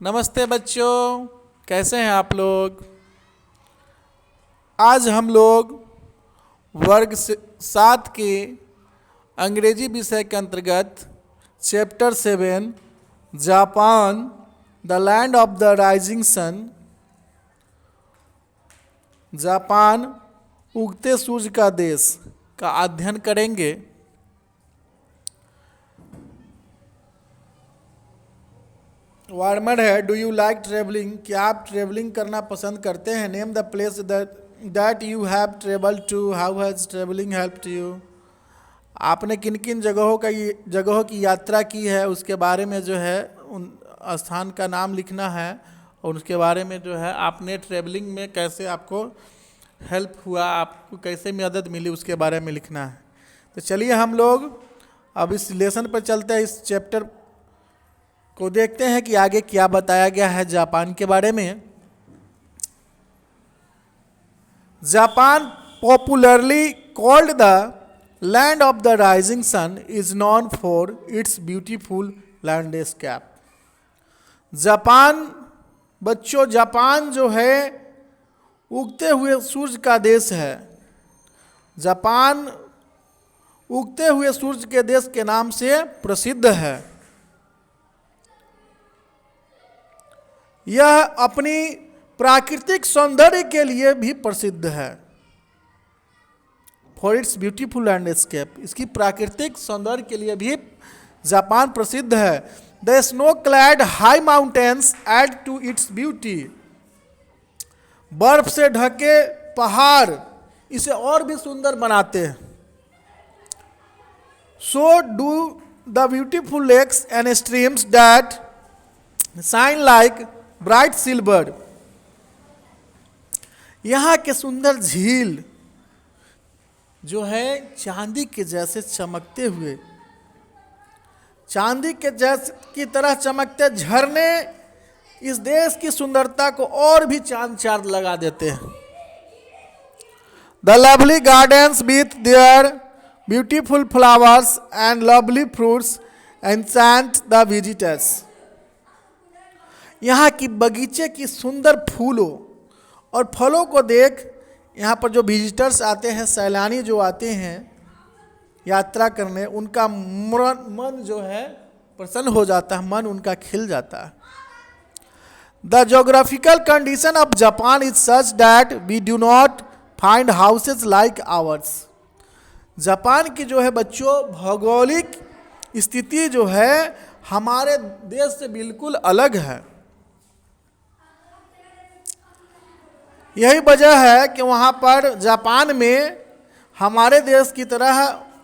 नमस्ते बच्चों, कैसे हैं आप लोग। आज हम लोग वर्ग 7 के अंग्रेजी विषय के अंतर्गत chapter 7 Japan the land of the rising sun, Japan उगते सूर्य का देश का अध्ययन करेंगे। वार्मर है, डू यू लाइक ट्रेवलिंग, क्या आप ट्रेवलिंग करना पसंद करते हैं। Name the place that you have travelled to, how has travelling helped you, आपने किन किन जगहों की यात्रा की है उसके बारे में जो है उन स्थान का नाम लिखना है और उसके बारे में जो है आपने ट्रेवलिंग में कैसे आपको हेल्प हुआ, आपको कैसे मदद मिली उसके बारे में लिखना है। तो चलिए हम लोग अब इस लेसन पर चलते हैं, इस चैप्टर को देखते हैं कि आगे क्या बताया गया है जापान के बारे में। Japan popularly called the land of the rising sun is known for its beautiful landscape. Japan बच्चों, जापान जो है उगते हुए सूरज का देश है। जापान उगते हुए सूरज के देश के नाम से प्रसिद्ध है। यह अपनी प्राकृतिक सौंदर्य के लिए भी प्रसिद्ध है। फॉर इट्स ब्यूटीफुल लैंडस्केप, इसकी प्राकृतिक सौंदर्य के लिए भी जापान प्रसिद्ध है। The snow clad high mountains add to its beauty, बर्फ से ढके पहाड़ इसे और भी सुंदर बनाते हैं। So do the beautiful lakes and streams that shine like bright silver, यहाँ के सुंदर झील जो है चांदी के जैसे चमकते हुए, चांदी के जैसे की तरह चमकते झरने इस देश की सुंदरता को और भी चांद चार लगा देते हैं। The lovely gardens with their beautiful flowers and lovely fruits enchant the visitors, यहाँ की बगीचे की सुंदर फूलों और फलों को देख यहाँ पर जो विजिटर्स आते हैं, सैलानी जो आते हैं यात्रा करने, उनका मन जो है प्रसन्न हो जाता है, मन उनका खिल जाता है। The geographical condition of Japan is such that we do not find houses like ours. Japan की जो है बच्चों भौगोलिक स्थिति जो है हमारे देश से बिल्कुल अलग है। यही वजह है कि वहाँ पर जापान में हमारे देश की तरह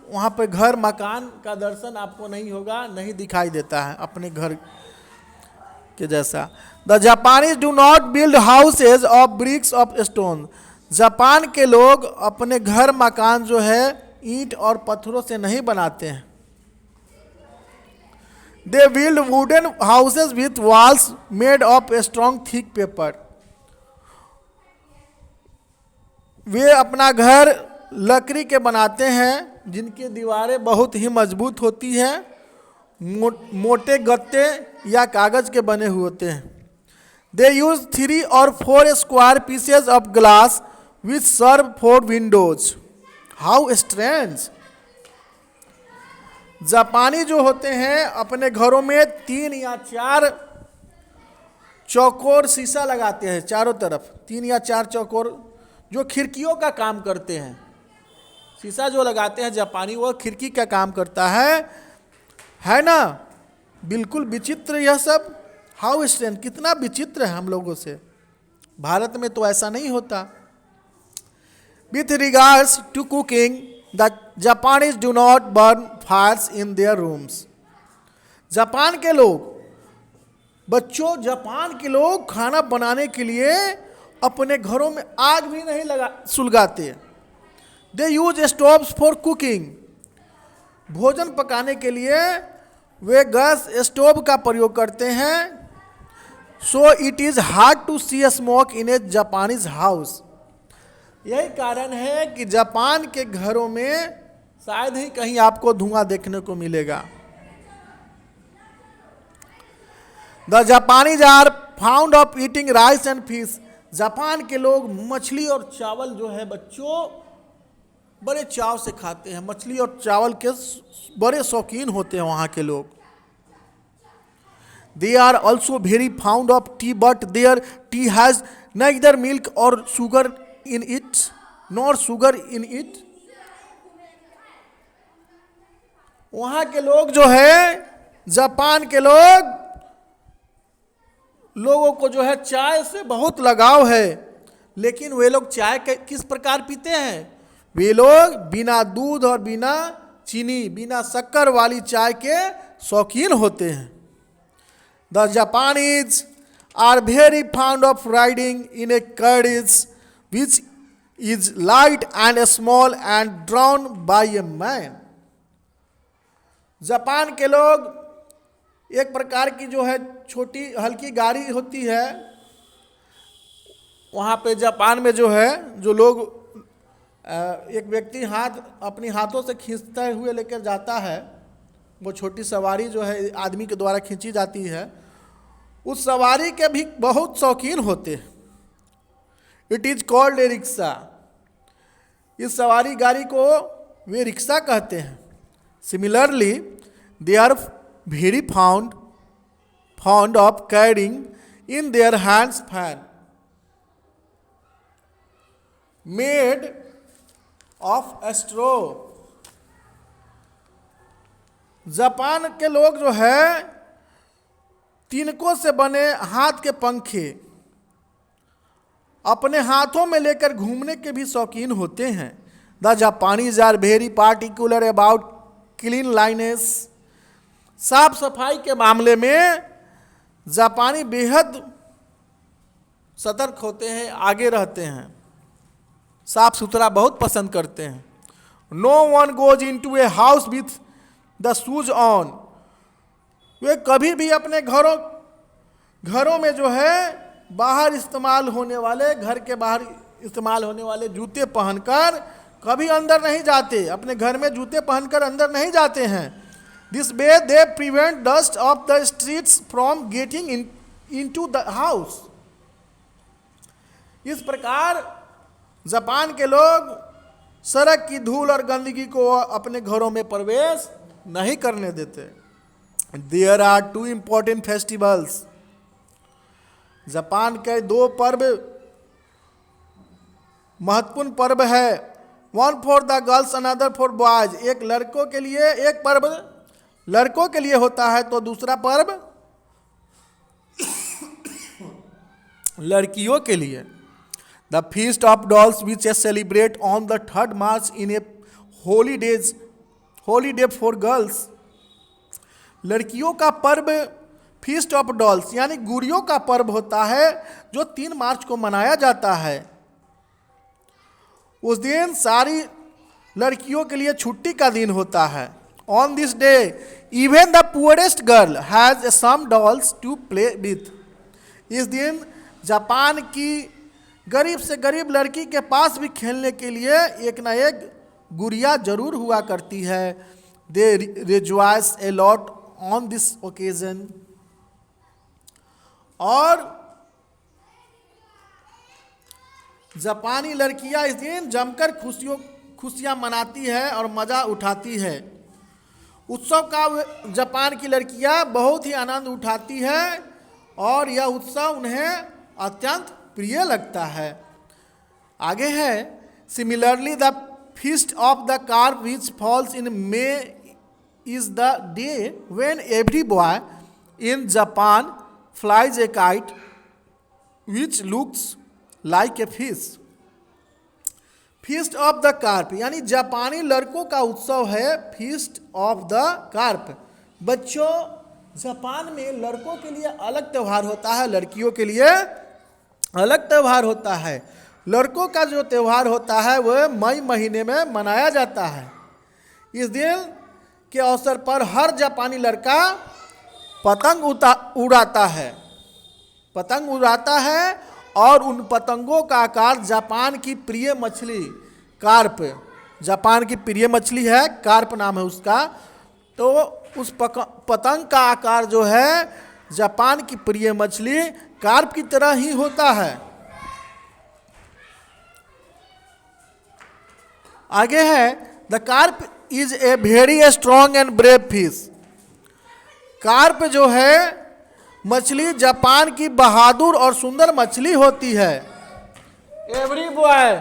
वहाँ पर घर मकान का दर्शन आपको नहीं होगा, नहीं दिखाई देता है अपने घर के जैसा। The Japanese do not build houses of bricks of stone, Japan के लोग अपने घर मकान जो है ईंट और पत्थरों से नहीं बनाते हैं। They build wooden houses with walls made of strong thick paper, वे अपना घर लकड़ी के बनाते हैं जिनकी दीवारें बहुत ही मजबूत होती हैं, मोटे गत्ते या कागज के बने हुए होते हैं। दे यूज 3 और 4 square pieces of glass which serve for windows, how strange. जापानी जो होते हैं अपने घरों में 3 या 4 चौकोर शीशा लगाते हैं चारों तरफ, 3 या 4 चौकोर जो खिड़कियों का काम करते हैं। शीशा जो लगाते हैं जापानी वो खिड़की का काम करता है ना। बिल्कुल विचित्र यह सब, हाउ स्ट्रेंज, कितना विचित्र है हम लोगों से। भारत में तो ऐसा नहीं होता। With regards to cooking the Japanese do not burn fires in their rooms, Japan के लोग बच्चों, जापान के लोग खाना बनाने के लिए अपने घरों में आग भी नहीं सुलगाते। दे यूज स्टोव्स फॉर कुकिंग, भोजन पकाने के लिए वे गैस स्टोव का प्रयोग करते हैं। So it is hard to see smoke in a Japanese house, यही कारण है कि जापान के घरों में शायद ही कहीं आपको धुआं देखने को मिलेगा। The Japanese are fond of eating rice and fish. Japan के लोग मछली और चावल जो है बच्चों बड़े चाव से खाते हैं, मछली और चावल के बड़े शौकीन होते हैं वहाँ के लोग। They are also very fond of tea but their tea has neither milk or sugar in it nor sugar in it। वहाँ के लोग जो है, जापान के लोगों को जो है चाय से बहुत लगाव है, लेकिन वे लोग चाय किस प्रकार पीते हैं? वे लोग बिना दूध और बिना चीनी, बिना शक्कर वाली चाय के शौकीन होते हैं। The Japanese are very fond of riding in a carriage which is light and small and drawn by a man। Japan के लोग एक प्रकार की जो है छोटी हल्की गाड़ी होती है, वहाँ पे जापान में जो है जो लोग एक व्यक्ति अपनी हाथों से खींचते हुए लेकर जाता है, वो छोटी सवारी जो है आदमी के द्वारा खींची जाती है, उस सवारी के भी बहुत शौकीन होते हैं। It is called a rickshaw. इस सवारी गाड़ी को वे रिक्शा कहते हैं। Similarly they are very fond of carrying in their hands fan made of straw. Japan के लोग जो है तिनकों से बने हाथ के पंखे अपने हाथों में लेकर घूमने के भी शौकीन होते हैं। The Japanese are very particular about cleanliness. साफ सफाई के मामले में जापानी बेहद सतर्क होते हैं, आगे रहते हैं, साफ सुथरा बहुत पसंद करते हैं। No one goes in to a house with the shoes on. वे कभी भी अपने घरों में जो है बाहर इस्तेमाल होने वाले, घर के बाहर इस्तेमाल होने वाले जूते पहनकर कभी अंदर नहीं जाते, अपने घर में जूते पहनकर अंदर नहीं जाते हैं। This way they prevent dust of the streets from getting into the house. इस प्रकार जापान के लोग सड़क की धूल और गंदगी को अपने घरों में प्रवेश नहीं करने देते। There are two important festivals। Japan के दो पर्व महत्वपूर्ण पर्व है। One for the girls another for boys. एक लड़कों के लिए, एक पर्व लड़कों के लिए होता है तो दूसरा पर्व लड़कियों के लिए। The feast of dolls which celebrate on the 3rd March in A holiday for girls. लड़कियों का पर्व फीस्ट ऑफ डॉल्स यानी गुड़ियों का पर्व होता है जो 3 मार्च को मनाया जाता है। उस दिन सारी लड़कियों के लिए छुट्टी का दिन होता है। On this day even the poorest girl has some dolls to play with. इस दिन जापान की गरीब से गरीब लड़की के पास भी खेलने के लिए एक ना एक गुड़िया जरूर हुआ करती है। They rejoice a lot on this occasion. और जापानी लड़कियां इस दिन जमकर खुशियां मनाती है और मजा उठाती है। उत्सव का जापान की लड़कियां बहुत ही आनंद उठाती है और यह उत्सव उन्हें अत्यंत प्रिय लगता है। आगे है similarly the feast of the carp which falls in may is the day when every boy in Japan flies a kite which looks like a fish। Feast of the carp यानी जापानी लड़कों का उत्सव है फीस्ट ऑफ द कार्प। बच्चों, Japan में लड़कों के लिए अलग त्यौहार होता है, लड़कियों के लिए अलग त्यौहार होता है। लड़कों का जो त्यौहार होता है वह मई महीने में मनाया जाता है। इस दिन के अवसर पर हर जापानी लड़का पतंग उड़ाता है और उन पतंगों का आकार जापान की प्रिय मछली कार्प, जापान की प्रिय मछली है कार्प नाम है उसका, तो उस पतंग का आकार जो है जापान की प्रिय मछली कार्प की तरह ही होता है। आगे है, the carp is a very strong and brave fish. Carp जो है मछली जापान की बहादुर और सुंदर मछली होती है। Every boy,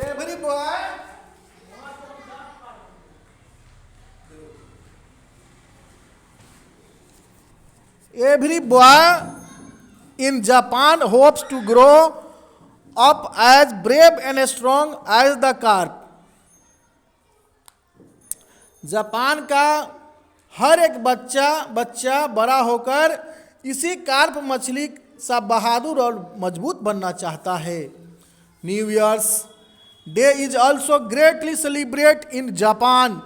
every boy, every boy in Japan hopes to grow up as brave and strong as the carp. Japan का हर एक बच्चा बड़ा होकर इसी कार्प मछली सा बहादुर और मजबूत बनना चाहता है। New Year's Day is also greatly celebrate in Japan.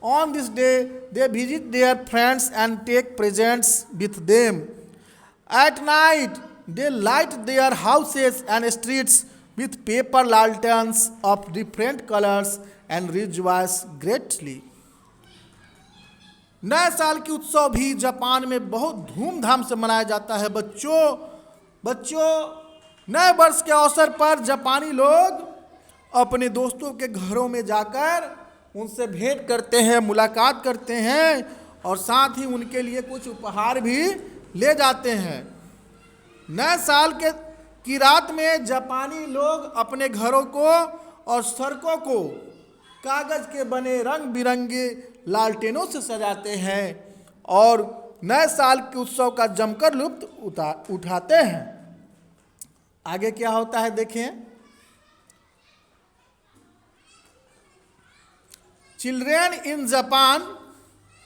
On this day they visit their friends and take presents with them. At night they light their houses and streets with paper lanterns of different colours and rejoice greatly. नए साल की उत्सव भी Japan में बहुत धूमधाम से मनाया जाता है। बच्चों नए वर्ष के अवसर पर जापानी लोग अपने दोस्तों के घरों में जाकर उनसे भेंट करते हैं, मुलाकात करते हैं और साथ ही उनके लिए कुछ उपहार भी ले जाते हैं। नए साल की रात में जापानी लोग अपने घरों को और सड़कों को कागज के बने रंग बिरंगे लालटेनों से सजाते हैं और नए साल के उत्सव का जमकर लुत्फ उठाते हैं। आगे क्या होता है देखें। Children in Japan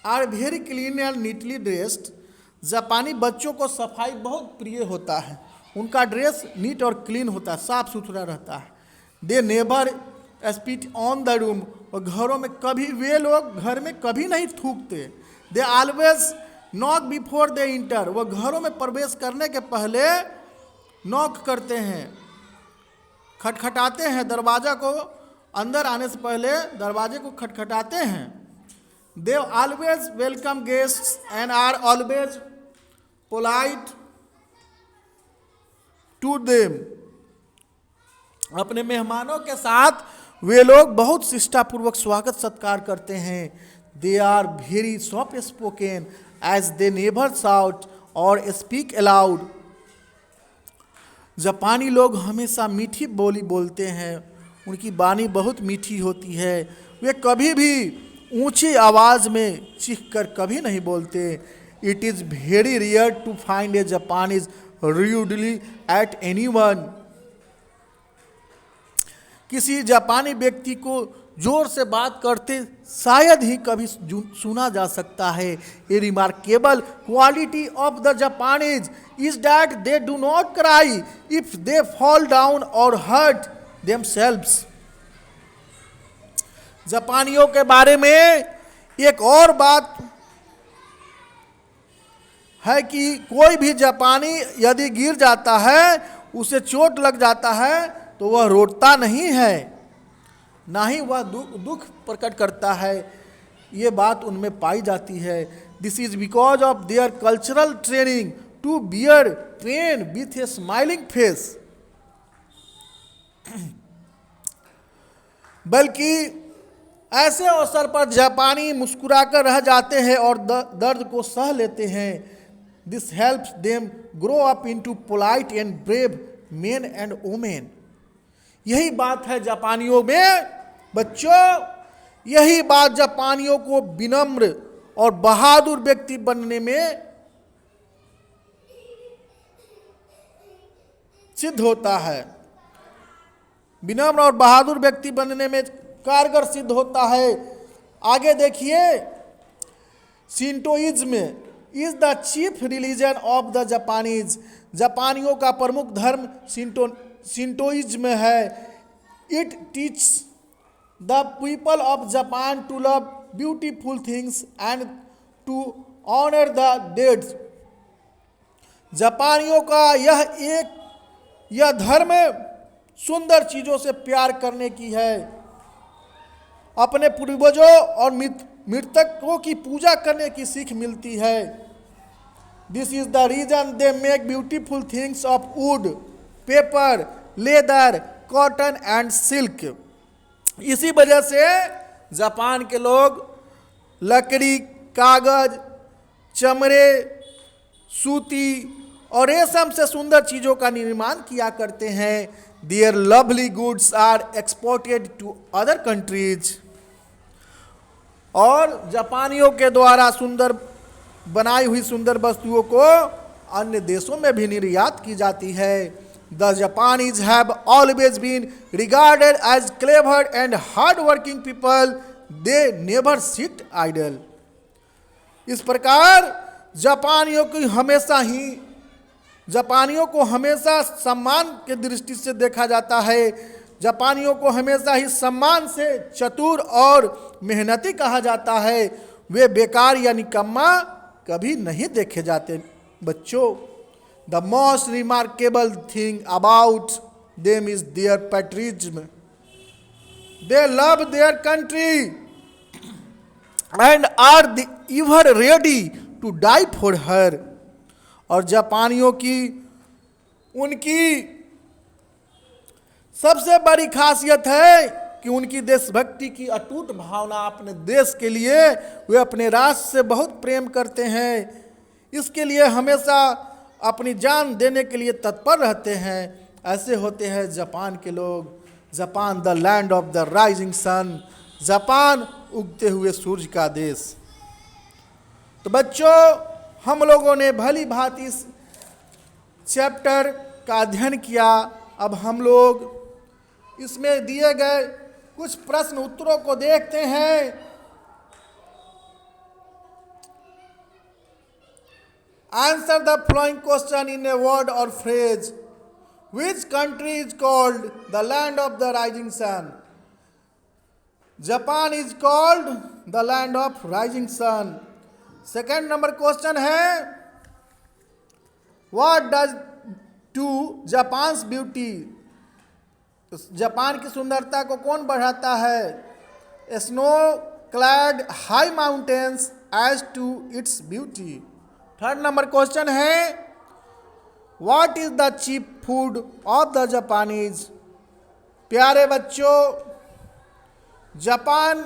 are very clean and neatly dressed. जापानी बच्चों को सफाई बहुत प्रिय होता है। उनका ड्रेस नीट और क्लीन होता है, साफ सुथरा रहता है। They never spit on the room. और घरों में कभी वे लोग घर में कभी नहीं थूकते। They always knock before they inter. वो घरों में प्रवेश करने के पहले नॉक करते हैं, खटखटाते हैं दरवाजा को। अंदर आने से पहले दरवाजे को खटखटाते हैं। They always welcome guests and are always polite to them. अपने मेहमानों के साथ वे लोग बहुत शिष्टापूर्वक स्वागत सत्कार करते हैं। They are very soft spoken as they never shout or speak aloud. जापानी लोग हमेशा मीठी बोली बोलते हैं। उनकी वाणी बहुत मीठी होती है। वे कभी भी ऊंची आवाज़ में चीख कर कभी नहीं बोलते। It is very rare to find a Japanese rudely at anyone. किसी जापानी व्यक्ति को जोर से बात करते शायद ही कभी सुना जा सकता है। ए remarkable quality of the Japanese is that they do not cry if they fall down और हर्ट देमसेल्व्स। जापानियों के बारे में एक और बात है कि कोई भी जापानी यदि गिर जाता है, उसे चोट लग जाता है, तो वह रोता नहीं है, ना ही वह दुख प्रकट करता है। ये बात उनमें पाई जाती है। This is because of their cultural training to bear train with a smiling face. बल्कि ऐसे अवसर पर जापानी मुस्कुराकर रह जाते हैं और दर्द को सह लेते हैं। This helps them grow up into polite and brave main and women. यही बात है जापानियों में बच्चों, यही बात जापानियों को विनम्र और बहादुर व्यक्ति बनने में सिद्ध होता है। विनम्र और बहादुर व्यक्ति बनने में कारगर सिद्ध होता है। आगे देखिए, Shintoism is the chief religion of the Japanese. जापानियों का प्रमुख धर्म शिंटोइज्म है। It teach the people of Japan to love beautiful things and to honour the dead. जापानियों का यह धर्म सुंदर चीज़ों से प्यार करने की है। अपने पूर्वजों और मृतकों की पूजा करने की सीख मिलती है। This is the reason they make beautiful things of wood, paper, leather, cotton and silk. इसी वजह से जापान के लोग लकड़ी, कागज, चमड़े, सूती और रेशम से सुंदर चीज़ों का निर्माण किया करते हैं। Their lovely goods are exported to other countries. और जापानियों के द्वारा सुंदर बनाई हुई सुंदर वस्तुओं को अन्य देशों में भी निर्यात की जाती है। The Japanese have always been regarded as clever and hard working people, they never sit idle. इस प्रकार जापानियों को हमेशा सम्मान के दृष्टि से देखा जाता है। जापानियों को हमेशा ही सम्मान से चतुर और मेहनती कहा जाता है। वे बेकार या निकम्मा कभी नहीं देखे जाते। बच्चों, the most remarkable thing about them is their patriotism. They love their country and are ever ready to die for her. और जापानियों की उनकी सबसे बड़ी खासियत है कि उनकी देशभक्ति की अटूट भावना, अपने देश के लिए वे अपने राष्ट्र से बहुत प्रेम करते हैं। इसके लिए हमेशा अपनी जान देने के लिए तत्पर रहते हैं। ऐसे होते हैं जापान के लोग। Japan the land of the rising sun, Japan उगते हुए सूरज का देश। तो बच्चों, हम लोगों ने भली भांति इस चैप्टर का अध्ययन किया। अब हम लोग इसमें दिए गए कुछ प्रश्न उत्तरों को देखते हैं। Answer the following question in a word और phrase. Which country is called the land of the rising sun? Japan is called the land of rising sun. Second number question है, what does to Japan's beauty? जापान की सुंदरता को कौन बढ़ाता है? Snow clad high mountains adds to its beauty. Third number question है, what is the cheap food of the Japanese? प्यारे बच्चों, जापान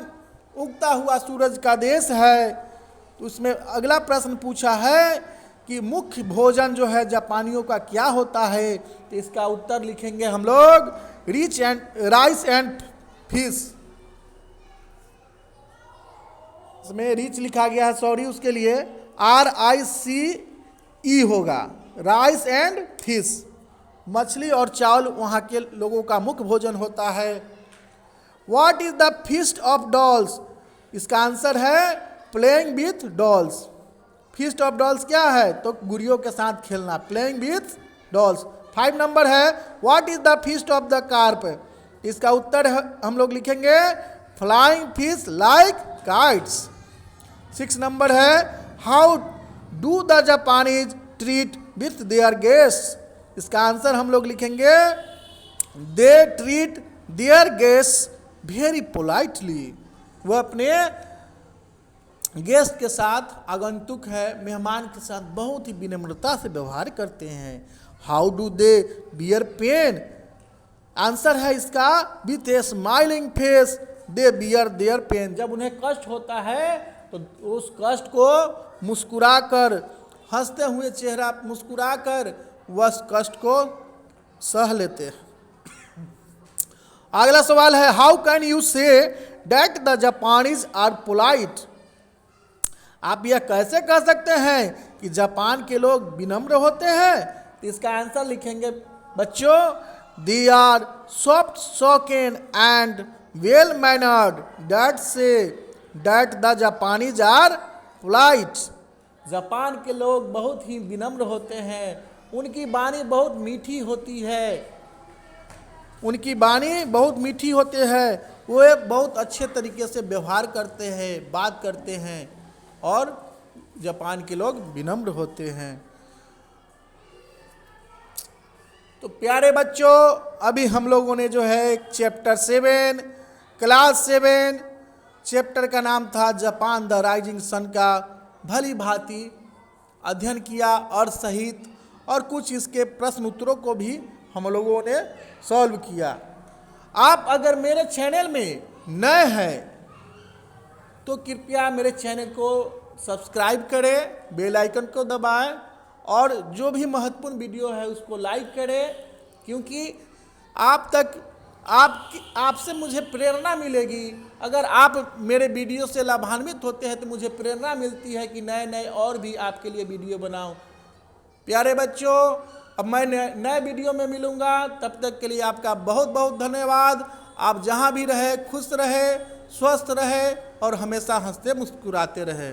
उगता हुआ सूरज का देश है। तो उसमें अगला प्रश्न पूछा है कि मुख्य भोजन जो है जापानियों का क्या होता है? तो इसका उत्तर लिखेंगे हम लोग राइस एंड फिश। इसमें रिच लिखा गया है, सॉरी, उसके लिए RICE होगा, राइस एंड फिश। मछली और चावल वहाँ के लोगों का मुख्य भोजन होता है। What is the feast of dolls? इसका आंसर है playing with dolls. Feast of dolls क्या है? तो गुड़ियों के साथ खेलना, प्लेइंग विथ डॉल्स। 5 नंबर है, what is the feast of the carp? इसका उत्तर हम लोग लिखेंगे फ्लाइंग फिश लाइक काइट्स। 6 नंबर है, how do the Japanese treat with their guest? इसका आंसर हम लोग लिखेंगे they treat their guest very politely. वह अपने गेस्ट के साथ, आगंतुक है, मेहमान के साथ बहुत ही विनम्रता से व्यवहार करते हैं। How do they bear pain? Answer है इसका with a smiling face they bear their pain. जब उन्हें कष्ट होता है तो उस कष्ट को मुस्कुराकर, हंसते हुए चेहरा मुस्कुराकर वह कष्ट को सह लेते हैं। अगला सवाल है, how can you say that the Japanese are polite? आप यह कैसे कह सकते हैं कि जापान के लोग विनम्र होते हैं? तो इसका आंसर लिखेंगे बच्चों, they are soft spoken and well mannered, that say that the Japanese are polite. Japan के लोग बहुत ही विनम्र होते हैं, उनकी वाणी बहुत मीठी होती है, उनकी वाणी बहुत मीठी होते हैं, वो बहुत अच्छे तरीके से व्यवहार करते हैं, बात करते हैं और जापान के लोग विनम्र होते हैं। तो प्यारे बच्चों, अभी हम लोगों ने जो है चैप्टर 7 क्लास 7 चैप्टर का नाम था जापान द राइजिंग सन का भली भांति अध्ययन किया और सहित, और कुछ इसके प्रश्न उत्तरों को भी हम लोगों ने सॉल्व किया। आप अगर मेरे चैनल में नए हैं तो कृपया मेरे चैनल को सब्सक्राइब करें, बेल आइकन को दबाएं और जो भी महत्वपूर्ण वीडियो है उसको लाइक करें, क्योंकि आपसे मुझे प्रेरणा मिलेगी। अगर आप मेरे वीडियो से लाभान्वित होते हैं तो मुझे प्रेरणा मिलती है कि नए नए और भी आपके लिए वीडियो बनाऊं। प्यारे बच्चों, अब मैं नए वीडियो में मिलूंगा, तब तक के लिए आपका बहुत बहुत धन्यवाद। आप जहां भी रहे खुश रहे, स्वस्थ रहे और हमेशा हंसते मुस्कुराते रहे।